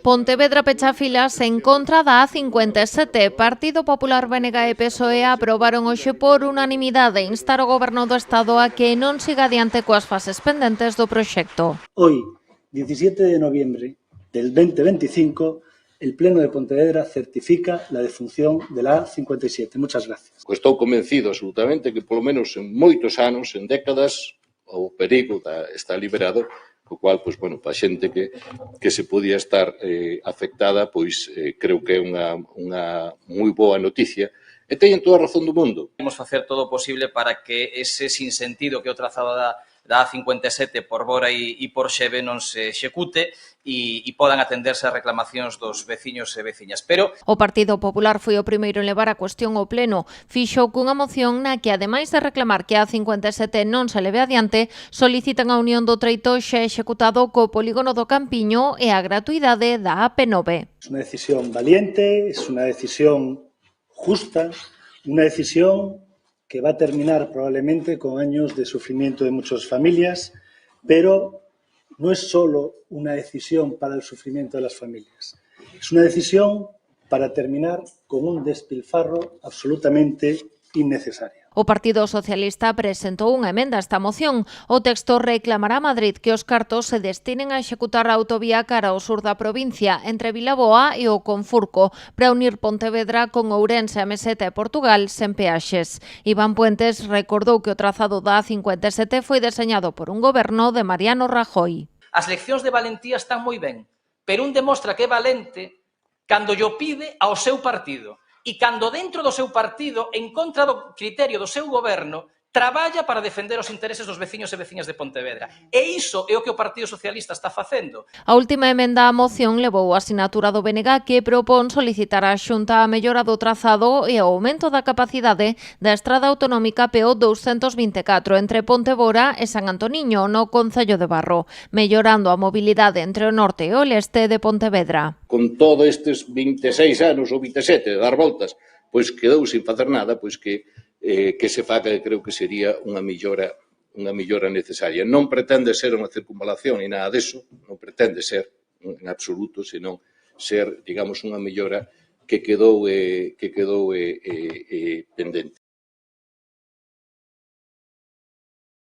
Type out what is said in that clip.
Pontevedra pecha filas en contra da A57. Partido Popular, BNG e PSOE aprobaron hoxe por unanimidade instar o Goberno do Estado a que non siga adiante coas fases pendentes do proxecto. Hoy, 17 de noviembre del 2025, el Pleno de Pontevedra certifica la defunción de la A57. Muchas gracias. Estou convencido absolutamente que, polo menos en moitos anos, en décadas, o perigo está liberado, co cual, pois, bueno, para a xente que se podía estar afectada, pois creo que é unha moi boa noticia. E teñen toda a razón do mundo. Imos facer todo o posible para que ese sinsentido que é o trazado da A57 por Bora e por Xeve non se execute e podan atenderse as reclamacións dos veciños e veciñas. Pero o Partido Popular foi o primeiro en levar a cuestión ao Pleno. Fixo cunha moción na que, ademais de reclamar que a A57 non se leve adiante, solicitan a unión do treito xa executado co polígono do Campiño e a gratuidade da AP9. Es una decisión valiente, es una decisión justa, una decisión que va a terminar probablemente con años de sufrimiento de muchas familias, pero no es solo una decisión para el sufrimiento de las familias, es una decisión para terminar con un despilfarro absolutamente innecesario. O Partido Socialista presentou unha emenda a esta moción. O texto reclamará a Madrid que os cartos se destinen a executar a autovía cara ao sur da provincia, entre Vilaboa e o Confurco, para unir Pontevedra con Ourense, a Meseta e Portugal sen peaxes. Iván Puentes recordou que o trazado da A57 foi deseñado por un goberno de Mariano Rajoy. As leccións de valentía están moi ben, pero un demostra que é valente cando llo pide ao seu partido. E cando dentro do seu partido, en contra do criterio do seu goberno, traballa para defender os intereses dos veciños e veciñas de Pontevedra. E iso é o que o Partido Socialista está facendo. A última emenda á moción levou a asinatura do BNG, que propón solicitar á Xunta a mellora do trazado e o aumento da capacidade da estrada autonómica PO 224 entre Pontebora e San Antoniño, no concello de Barro, mellorando a mobilidade entre o norte e o leste de Pontevedra. Con todos estes 26 anos ou 27 de dar voltas, pois quedou sin facer nada, pois que se faga, creo que sería unha mellora necesaria. Non pretende ser unha circunvalación ni nada deso, non pretende ser en absoluto, senón ser, digamos, unha mellora que quedou pendente.